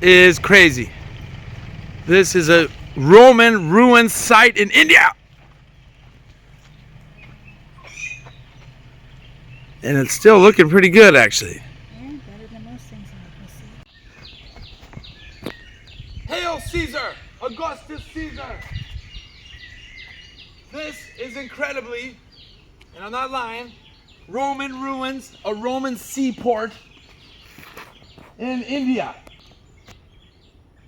is crazy. This is a Roman ruin site in India. And it's still looking pretty good, actually. Yeah, better than most things I can see. Hail Caesar! Augustus Caesar! This is incredibly, and I'm not lying, Roman ruins, a Roman seaport in India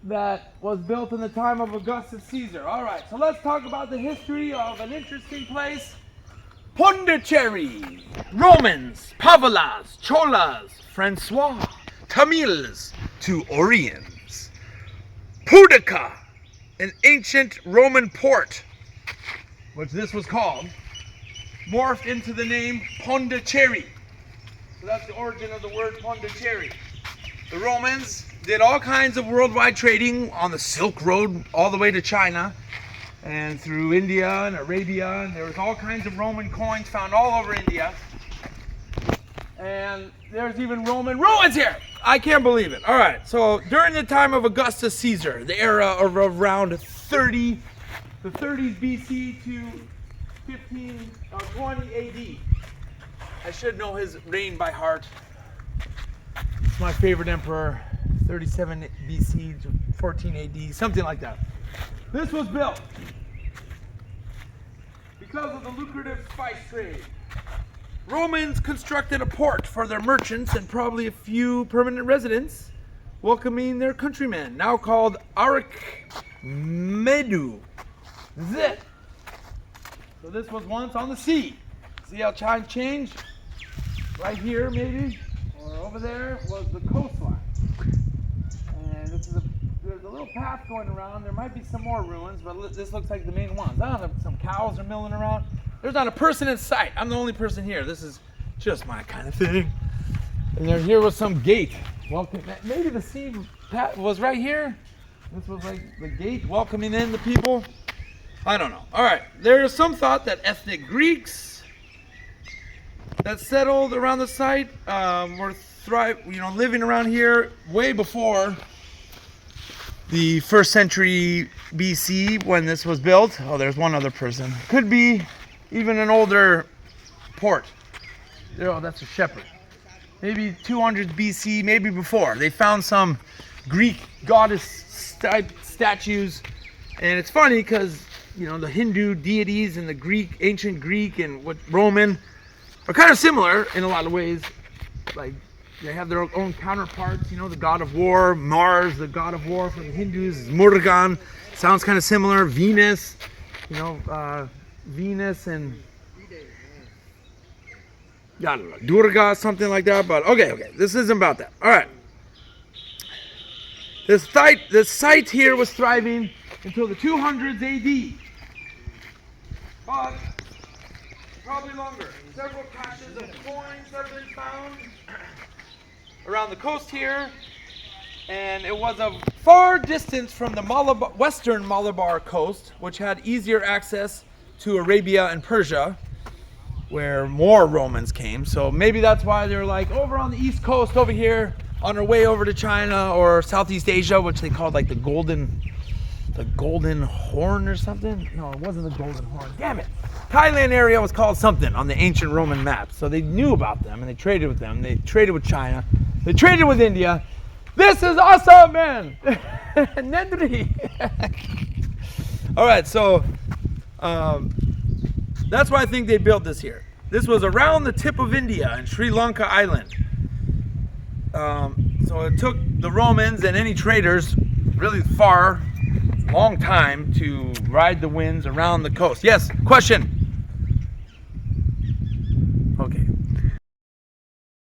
that was built in the time of Augustus Caesar. All right, so let's talk about the history of an interesting place. Pondicherry, Romans, Pavalas, Cholas, Francois, Tamils to Aurorians. Poduka, an ancient Roman port, which this was called, morphed into the name Pondicherry. So that's the origin of the word Pondicherry. The Romans did all kinds of worldwide trading on the Silk Road all the way to China and through India and Arabia, and there was all kinds of Roman coins found all over India. And there's even Roman ruins here. I can't believe it. All right, so during the time of Augustus Caesar, the era of around the 30s BC to 20 AD. I should know his reign by heart. It's my favorite emperor, 37 BC to 14 AD, something like that. This was built because of the lucrative spice trade. Romans constructed a port for their merchants and probably a few permanent residents, welcoming their countrymen, now called Archaeological. So this was once on the sea. See how time changed? Right here, maybe, or over there was the coastline. And this is there's a little path going around. There might be some more ruins, but this looks like the main ones. I don't know, some cows are milling around. There's not a person in sight. I'm the only person here. This is just my kind of thing. And here was some gate. Welcome. Maybe the sea path was right here. This was like the gate welcoming in the people. I don't know. All right. There is some thought that ethnic Greeks that settled around the site were living around here way before the 1st century BC when this was built. Oh, there's one other person. Could be even an older port. Oh, that's a shepherd. Maybe 200 BC, maybe before. They found some Greek goddess type statues. And it's funny because, the Hindu deities and the Greek, ancient Greek and what Roman are kind of similar in a lot of ways. Like, they have their own counterparts, the god of war, Mars, the god of war for the Hindus, is Murugan. Sounds kind of similar. Venus, Venus and I don't know, Durga, something like that. But okay, this isn't about that. All right. This site here was thriving until the 200s AD. But probably longer. Several caches of coins have been found around the coast here, and it was a far distance from the western Malabar coast, which had easier access to Arabia and Persia, where more Romans came. So maybe that's why they're like over on the east coast over here on our way over to China or Southeast Asia, which they called like the Golden Horn or something. No, it wasn't the Golden Horn. Damn it. Thailand area was called something on the ancient Roman map. So they knew about them and they traded with them. They traded with China. They traded with India. This is awesome, man. Nendri. All right, so that's why I think they built this here. This was around the tip of India and Sri Lanka Island. So it took the Romans and any traders really long time to ride the winds around the coast. Yes, question. Okay.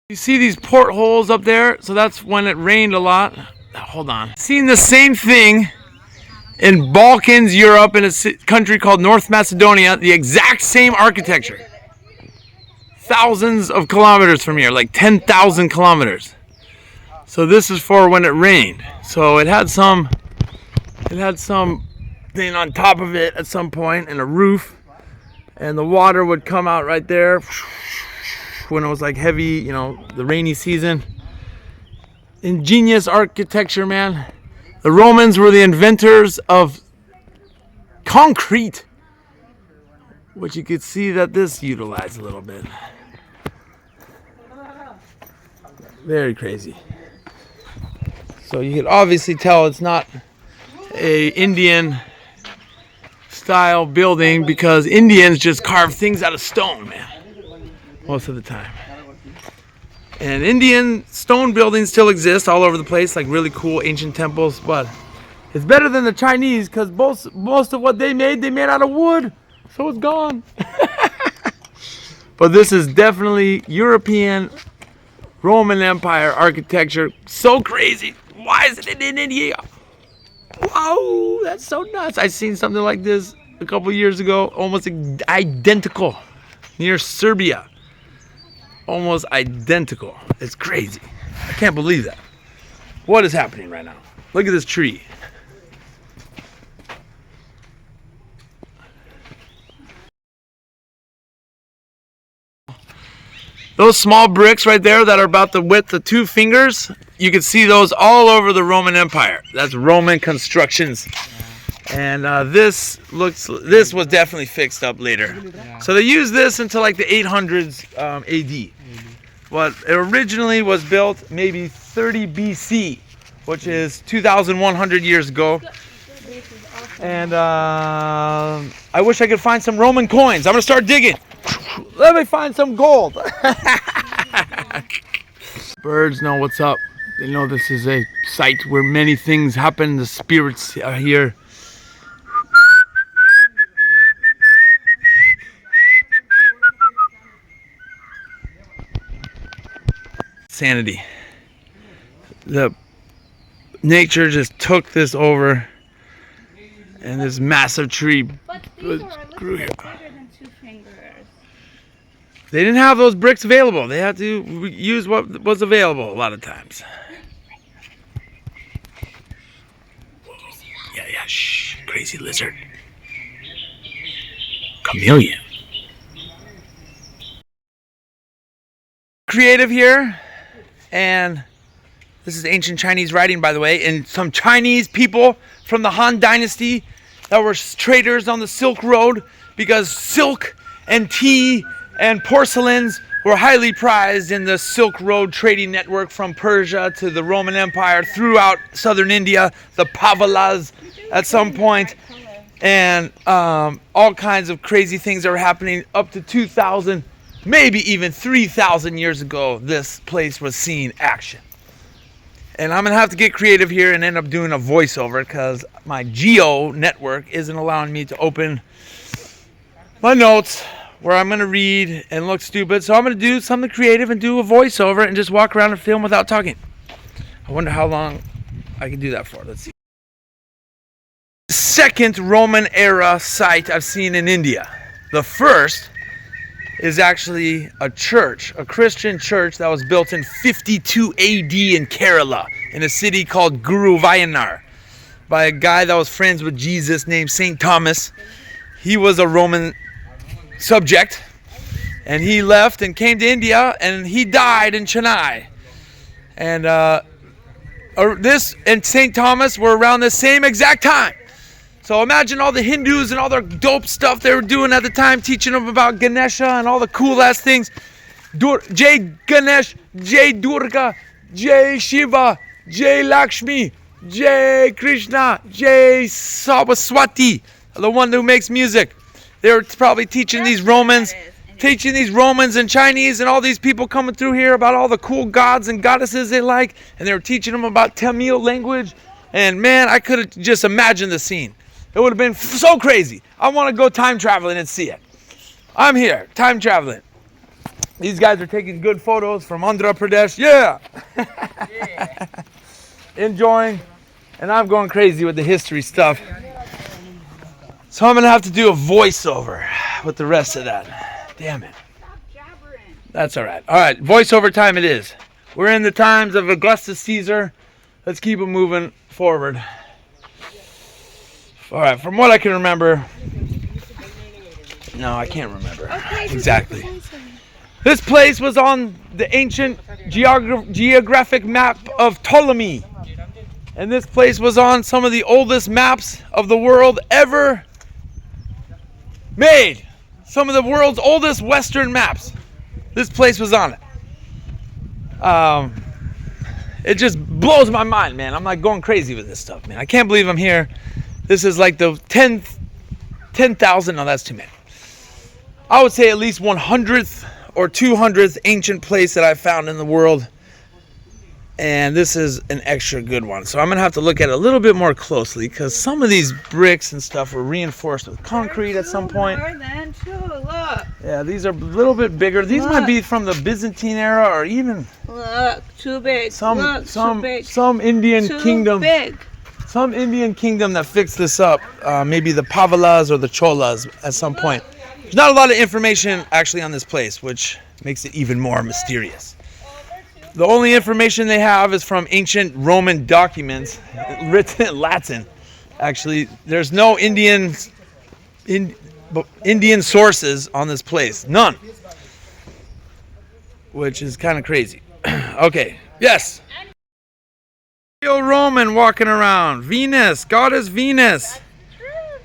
You see these portholes up there? So that's when it rained a lot. Hold on. Seen the same thing in Balkans, Europe, in a country called North Macedonia. The exact same architecture. Thousands of kilometers from here, like 10,000 kilometers. So this is for when it rained. So it had some thing on top of it at some point and a roof, and the water would come out right there when it was like heavy, the rainy season. ingenious architecture, man. The Romans were the inventors of concrete, which you could see that this utilized a little bit. Very crazy. So you could obviously tell it's not a Indian style building because Indians just carve things out of stone, man, most of the time. And Indian stone buildings still exist all over the place, like really cool ancient temples, but it's better than the Chinese because most of what they made out of wood, so it's gone. But this is definitely European Roman Empire architecture. So crazy. Why is it in India? Wow, that's so nuts. I seen something like this a couple years ago, almost identical, near Serbia. Almost identical. It's crazy. I can't believe that. What is happening right now? Look at this tree. Those small bricks right there that are about the width of 2 fingers, you can see those all over the Roman Empire. That's Roman constructions. And this was definitely fixed up later. So they used this until like the 800s AD. But it originally was built maybe 30 BC, which is 2,100 years ago. And I wish I could find some Roman coins. I'm gonna start digging. Let me find some gold. Birds know what's up. They know this is a site where many things happen. The spirits are here. Sanity. The nature just took this over, and this massive tree grew here. They didn't have those bricks available. They had to use what was available a lot of times. Yeah, shh. Crazy lizard. Chameleon. Creative here. And this is ancient Chinese writing, by the way. And some Chinese people from the Han Dynasty that were traders on the Silk Road, because silk and tea and porcelains were highly prized in the Silk Road trading network from Persia to the Roman Empire throughout southern India, the Pavalas at some point, and all kinds of crazy things that were happening up to 2,000, maybe even 3,000 years ago. This place was seeing action. And I'm gonna have to get creative here and end up doing a voiceover because my geo network isn't allowing me to open my notes where I'm gonna read and look stupid. So I'm gonna do something creative and do a voiceover and just walk around and film without talking. I wonder how long I can do that for. Let's see. Second Roman era site I've seen in India. The first is actually a church, a Christian church that was built in 52 AD in Kerala, in a city called Guruvayanar, by a guy that was friends with Jesus named St. Thomas. He was a Roman subject, and he left and came to India, and he died in Chennai. And this and St. Thomas were around the same exact time. So imagine all the Hindus and all their dope stuff they were doing at the time, teaching them about Ganesha and all the cool ass things. Jai Ganesh, Jai Durga, Jai Shiva, Jai Lakshmi, Jai Krishna, Jai Saraswati, the one who makes music. They were probably teaching these Romans and Chinese and all these people coming through here about all the cool gods and goddesses they like, and they were teaching them about Tamil language. And man, I could have just imagined the scene. It would have been so crazy. I want to go time traveling and see it. I'm here, time traveling. These guys are taking good photos from Andhra Pradesh. Yeah. Enjoying. And I'm going crazy with the history stuff. So I'm going to have to do a voiceover with the rest of that. Damn it. That's all right. All right, voiceover time it is. We're in the times of Augustus Caesar. Let's keep it moving forward. All right, from what I can remember. No, I can't remember exactly. This place was on the ancient geographic map of Ptolemy. And this place was on some of the oldest maps of the world ever made. Some of the world's oldest Western maps. This place was on it. It just blows my mind, man. I'm like going crazy with this stuff, man. I can't believe I'm here. This is like the 10,000. No, that's too many. I would say at least 100th or 200th ancient place that I found in the world. And this is an extra good one. So I'm going to have to look at it a little bit more closely because some of these bricks and stuff were reinforced with concrete at some point. More than two, look. Yeah, these are a little bit bigger. These might be from the Byzantine era or even look, too big. Some too big. Some Indian too kingdom. Big. Some Indian kingdom that fixed this up. Maybe the Pavalas or the Cholas at some point. There's not a lot of information actually on this place, which makes it even more mysterious. The only information they have is from ancient Roman documents written in Latin. Actually, there's no Indian sources on this place. None. Which is kind of crazy. Okay. Yes. Roman walking around. Venus. Goddess Venus.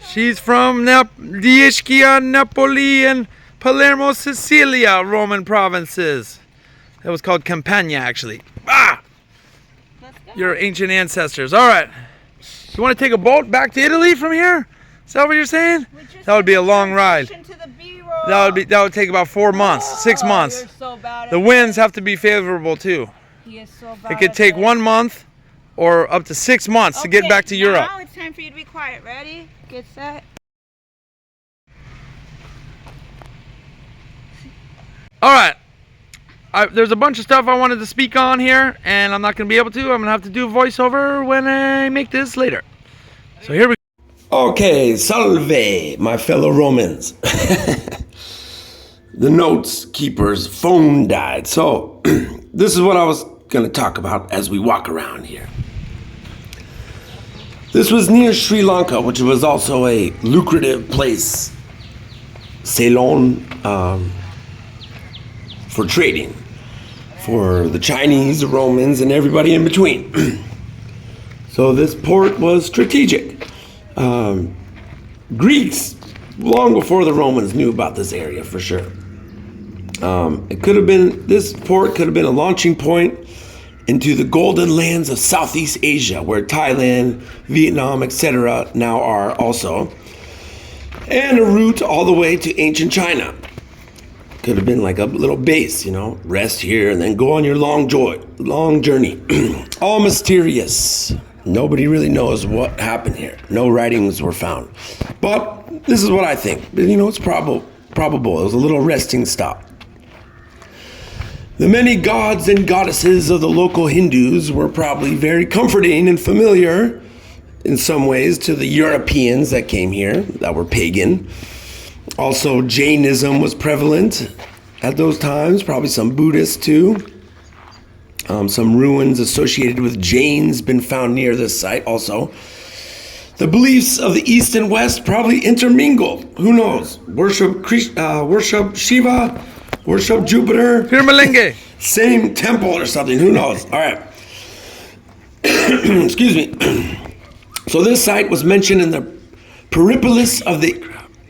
She's from Ischia, Napoli, and Palermo, Sicilia, Roman provinces. That was called Campania, actually. Ah! Your ancient ancestors. All right. You want to take a boat back to Italy from here? Is that what you're saying? That would be a long ride. That would take about 4 months, 6 months. So the winds have to be favorable too. He is so bad. It could take 1 month or up to 6 months to get back to Europe. Now it's time for you to be quiet. Ready? Get set. All right. There's a bunch of stuff I wanted to speak on here, and I'm not going to be able to. I'm going to have to do a voiceover when I make this later. So here we go. Okay, salve, my fellow Romans. The notes keeper's phone died, so this is what I was going to talk about as we walk around here. This was near Sri Lanka, which was also a lucrative place, Ceylon, for trading, for the Chinese, the Romans, and everybody in between. So this port was strategic. Greeks, long before the Romans, knew about this area for sure. This port could have been a launching point into the golden lands of Southeast Asia, where Thailand, Vietnam, etc. now are also, and a route all the way to ancient China. Could have been like a little base, rest here and then go on your long journey. All mysterious. Nobody really knows what happened here. No writings were found. But this is what I think. It's probable. It was a little resting stop. The many gods and goddesses of the local Hindus were probably very comforting and familiar in some ways to the Europeans that came here, that were pagan. Also, Jainism was prevalent at those times, probably some Buddhists too. Some ruins associated with Jains been found near this site also. The beliefs of the East and West probably intermingled. Who knows? Worship Shiva, worship Jupiter. Pirmalenge. Same temple or something. Who knows? All right. Excuse me. So this site was mentioned in the Periplus of the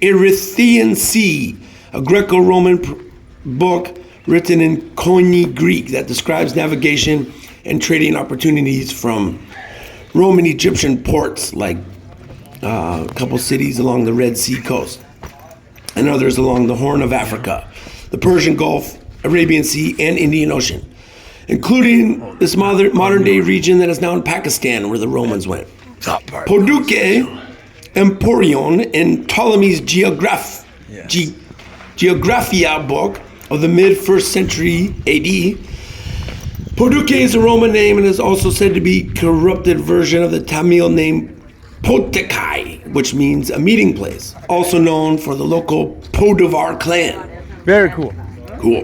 Erythraean Sea, a Greco-Roman book written in Koine Greek that describes navigation and trading opportunities from Roman Egyptian ports, like a couple cities along the Red Sea coast, and others along the Horn of Africa, the Persian Gulf, Arabian Sea, and Indian Ocean, including this modern-day region that is now in Pakistan, where the Romans went. Poduke, emporion, in Ptolemy's Geographia book of the mid-1st century AD. Poduke is a Roman name and is also said to be a corrupted version of the Tamil name Potikai, which means a meeting place, also known for the local Poduvar clan. Very cool. Cool.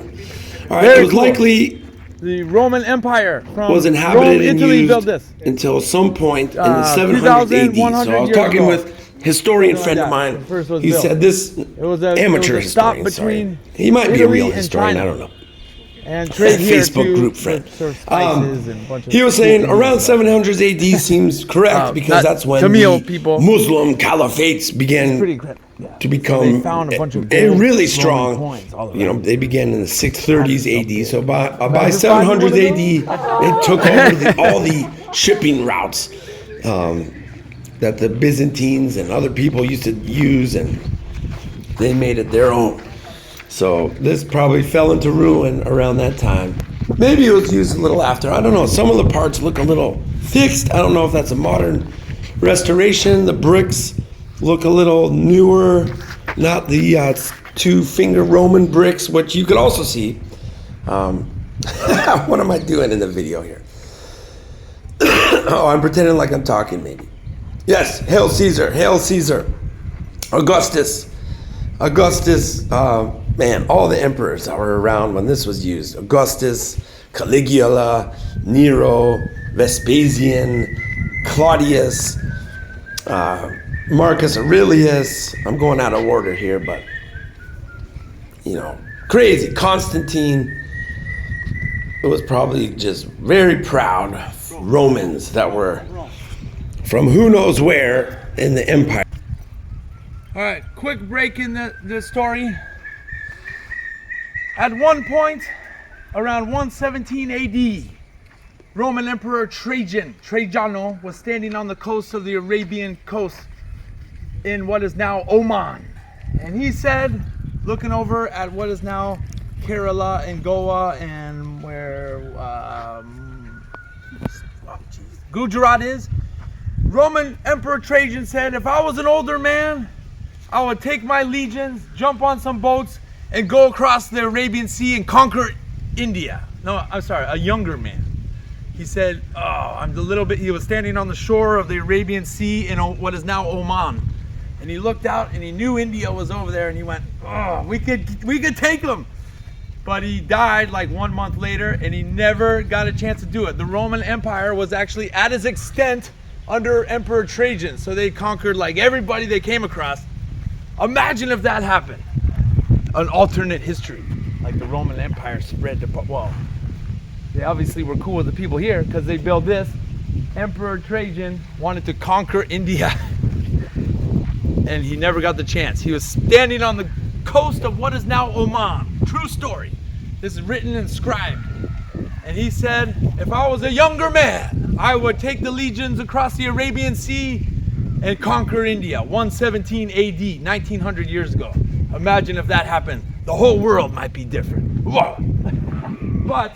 All right, Very it was cool. likely The Roman Empire from was inhabited Rome, and Italy used built this. until some point in the 700 AD. So I was talking with historian Something friend like of that. mine, When it first was he built. said this amateur stop historian, sorry. between He might be a Italy real and historian, China. I don't know. And trade here Facebook too, group friend. for sort of spices and a bunch of He was cool saying Indian around stuff. 700 AD seems correct because not that's when Tamil the people. Muslim caliphates It's began pretty good. Yeah. to So become they found a bunch of a gold really Roman strong. coins all You know, around. they began in the 630s AD. So by Imagine finding 700s one of AD, those. it took over all the shipping routes that the Byzantines and other people used to use, and they made it their own. So this probably fell into ruin around that time. Maybe it was used a little after. I don't know. Some of the parts look a little fixed. I don't know if that's a modern restoration. The bricks look a little newer, not the two-finger Roman bricks, which you could also see. What am I doing in the video here? Oh, I'm pretending like I'm talking, maybe. Yes, Hail Caesar, Hail Caesar. Augustus, man, all the emperors that were around when this was used. Augustus, Caligula, Nero, Vespasian, Claudius, Marcus Aurelius. I'm going out of order here, but, you know, crazy. Constantine. It was probably just very proud Romans that were from who knows where in the empire. All right, quick break in the story. At one point, around 117 AD, Roman Emperor Trajano was standing on the coast of the Arabian coast in what is now Oman. And he said, looking over at what is now Kerala and Goa and where Gujarat is, Roman Emperor Trajan said, if I was an older man, I would take my legions, jump on some boats, and go across the Arabian Sea and conquer India. No, I'm sorry, a younger man. He said, he was standing on the shore of the Arabian Sea in what is now Oman. And he looked out and he knew India was over there and he went, we could take them. But he died like 1 month later and he never got a chance to do it. The Roman Empire was actually at its extent under Emperor Trajan. So they conquered like everybody they came across. Imagine if that happened. An alternate history, like the Roman Empire spread to, well, they obviously were cool with the people here because they built this. Emperor Trajan wanted to conquer India and he never got the chance. He was standing on the coast of what is now Oman. True story. This is written and inscribed. And he said, if I was a younger man, I would take the legions across the Arabian Sea and conquer India. 117 AD, 1900 years ago. Imagine if that happened. The whole world might be different. Whoa. But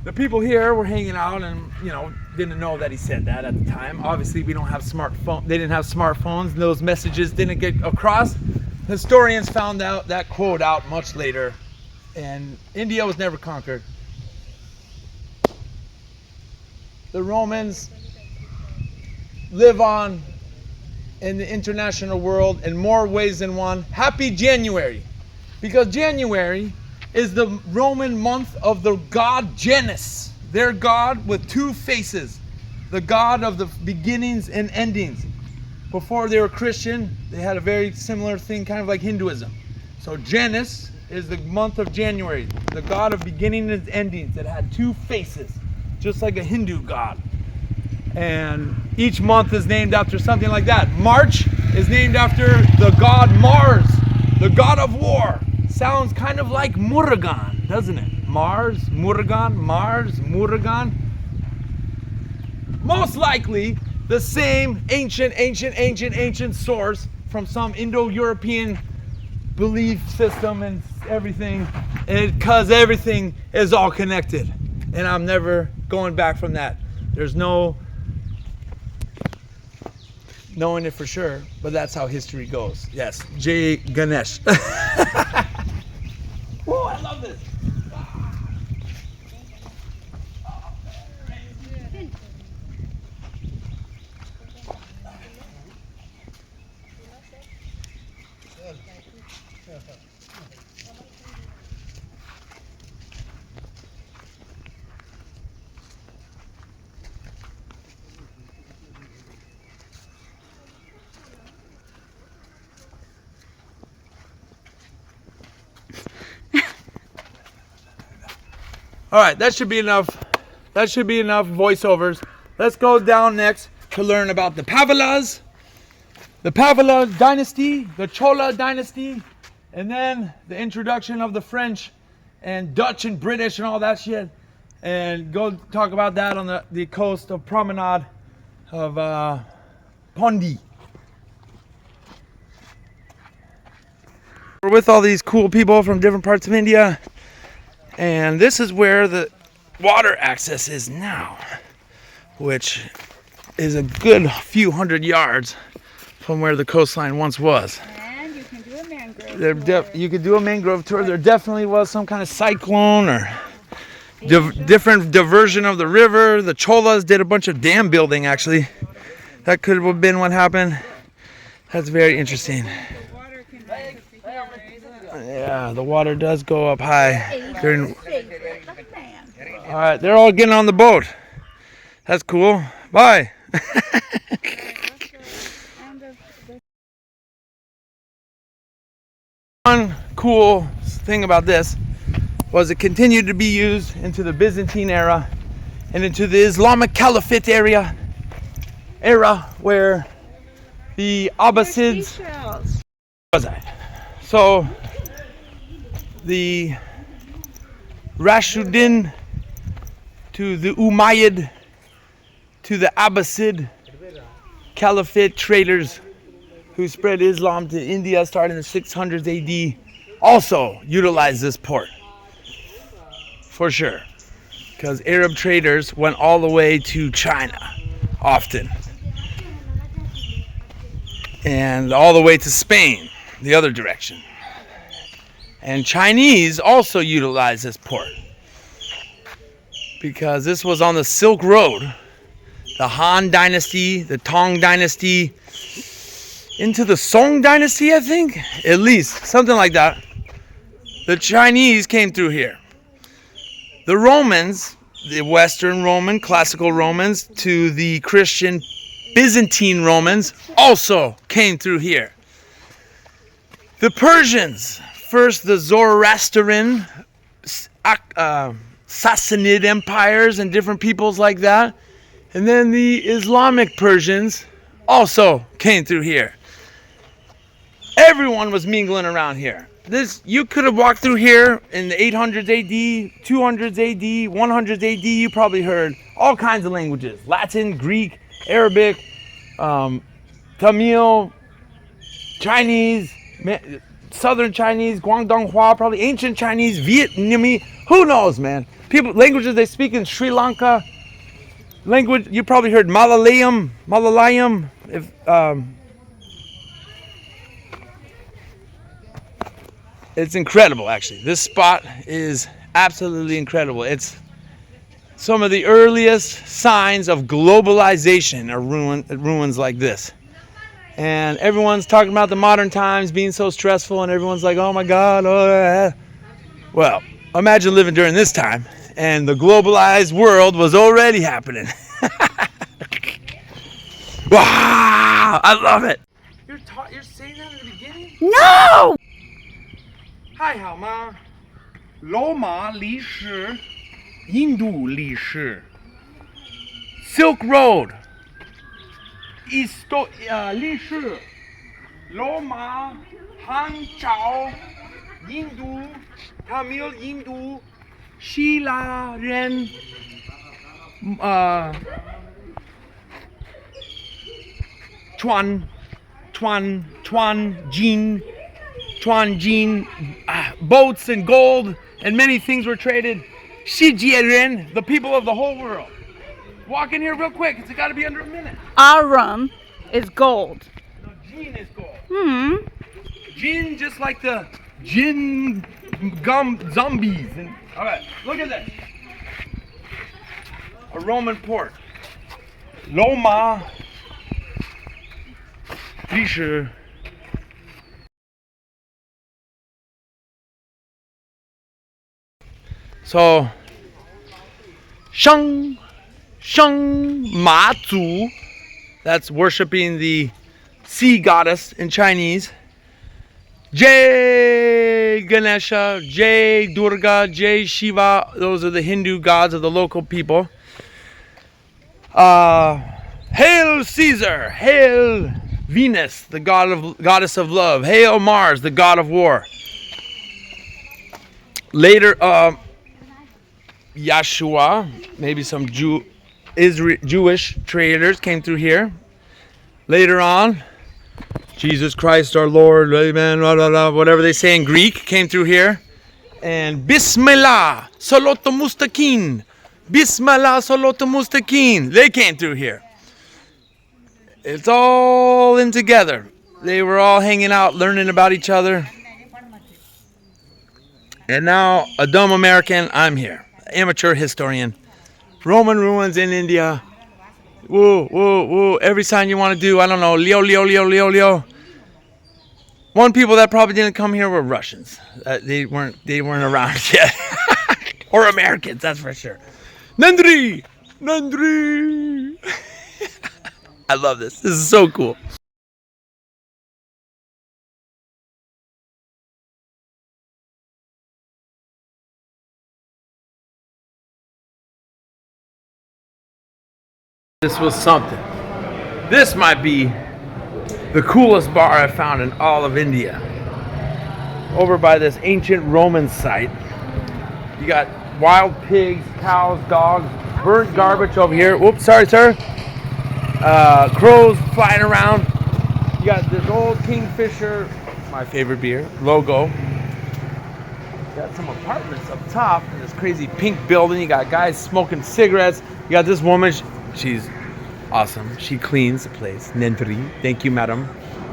the people here were hanging out and, you know, didn't know that he said that at the time. Obviously, we don't have smartphones. They didn't have smartphones. Those messages didn't get across. Historians found out that quote out much later, and India was never conquered. The Romans live on in the international world in more ways than one. Happy January, because January is the Roman month of the god Janus, their god with two faces, the god of the beginnings and endings. Before they were Christian, they had a very similar thing, kind of like Hinduism. So Janus is the month of January, the god of beginnings and endings that had two faces, just like a Hindu god. And each month is named after something like that. March is named after the god Mars, the god of war. Sounds kind of like Murugan, doesn't it? Mars, Murugan. Most likely the same ancient source from some Indo-European belief system and everything, because everything is all connected. And I'm never going back from that. There's no knowing it for sure, but that's how history goes. Yes, Jay Ganesh. Oh, I love this. All right, that should be enough. That should be enough voiceovers. Let's go down next to learn about the Pavalas, the Pavala dynasty, the Chola dynasty, and then the introduction of the French and Dutch and British and all that shit. And go talk about that on the coast of promenade of Pondi. We're with all these cool people from different parts of India, and this is where the water access is now, which is a good few hundred yards from where the coastline once was. And you can do a mangrove tour. You could do a mangrove tour. There definitely was some kind of cyclone or different diversion of the river. The Cholas did a bunch of dam building, actually. That could have been what happened. That's very interesting. The water can rise up to here, right? Yeah, the water does go up high. During... Favorite like man. All right, they're all getting on the boat. That's cool. Bye. One cool thing about this was it continued to be used into the Byzantine era and into the Islamic Caliphate era where the Abbasids was that. So the Rashidun to the Umayyad to the Abbasid Caliphate traders who spread Islam to India starting in the 600s AD also utilized this port. For sure. Because Arab traders went all the way to China often. And all the way to Spain, the other direction. And Chinese also utilized this port. Because this was on the Silk Road. The Han Dynasty, the Tang Dynasty, into the Song Dynasty, I think? At least, something like that. The Chinese came through here. The Romans, the Western Roman, classical Romans, to the Christian Byzantine Romans, also came through here. The Persians, first the Zoroastrian, Sassanid empires and different peoples like that. And then the Islamic Persians also came through here. Everyone was mingling around here. You could have walked through here in the 800s AD, 200s AD, 100s AD. You probably heard all kinds of languages: Latin, Greek, Arabic, Tamil, Chinese, Southern Chinese, Guangdonghua, probably ancient Chinese, Vietnamese. Who knows, man? Languages they speak in Sri Lanka. Language you probably heard Malayalam. It's incredible, actually. This spot is absolutely incredible. It's some of the earliest signs of globalization are ruins like this. And everyone's talking about the modern times being so stressful, and everyone's like, oh my God. Oh. Well, imagine living during this time, and the globalized world was already happening. Wow, I love it. You're saying that in the beginning? No! 还好吗？罗马历史、印度历史、Silk Road、历史、罗马、汉朝、印度、Tamil印度、希腊人、Chuan boats and gold and many things were traded. Shijiren, the people of the whole world. Walk in here real quick. It's got to be under a minute. Our rum is gold. No, Jin is gold. Hmm. Jin, just like the Jin gum zombies. All right, look at this. A Roman port. Loma. Fischer. So, Sheng Ma Zu, that's worshiping the sea goddess in Chinese. Jai Ganesha, Jai Durga, Jai Shiva. Those are the Hindu gods of the local people. Hail Caesar, hail Venus, the goddess of love. Hail Mars, the god of war. Later, Yeshua, maybe some Jewish traders came through here. Later on, Jesus Christ our Lord, amen, whatever they say in Greek, came through here. And Bismillah, Salatu Mustaqin, Bismillah, Salatu Mustaqin, they came through here. It's all in together. They were all hanging out, learning about each other. And now, a dumb American, I'm here. Amateur historian. Roman ruins in India. Woo, woo, woo. Every sign you want to do, I don't know, Leo, Leo, Leo, Leo, Leo. One people that probably didn't come here were Russians. They weren't around yet. Or Americans, that's for sure. Nandri! Nandri! I love this. This is so cool. This was something. This might be the coolest bar I found in all of India. Over by this ancient Roman site. You got wild pigs, cows, dogs, burnt garbage over here. Whoops, sorry, sir. Crows flying around. You got this old Kingfisher, my favorite beer, logo. You got some apartments up top in this crazy pink building. You got guys smoking cigarettes. You got this woman. She's awesome. She cleans the place. Nentri. Thank you, madam.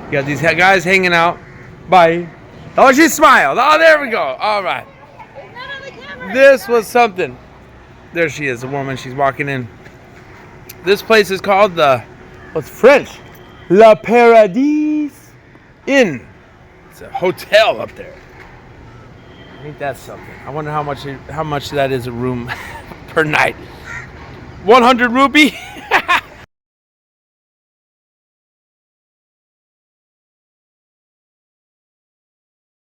You got these guys hanging out. Bye. Oh, she smiled. Oh, there we go. All right. This was something. There she is, a woman. She's walking in. This place is called what's French? La Paradise Inn. It's a hotel up there. Ain't that something? I wonder how much that is a room per night. 100 rupee?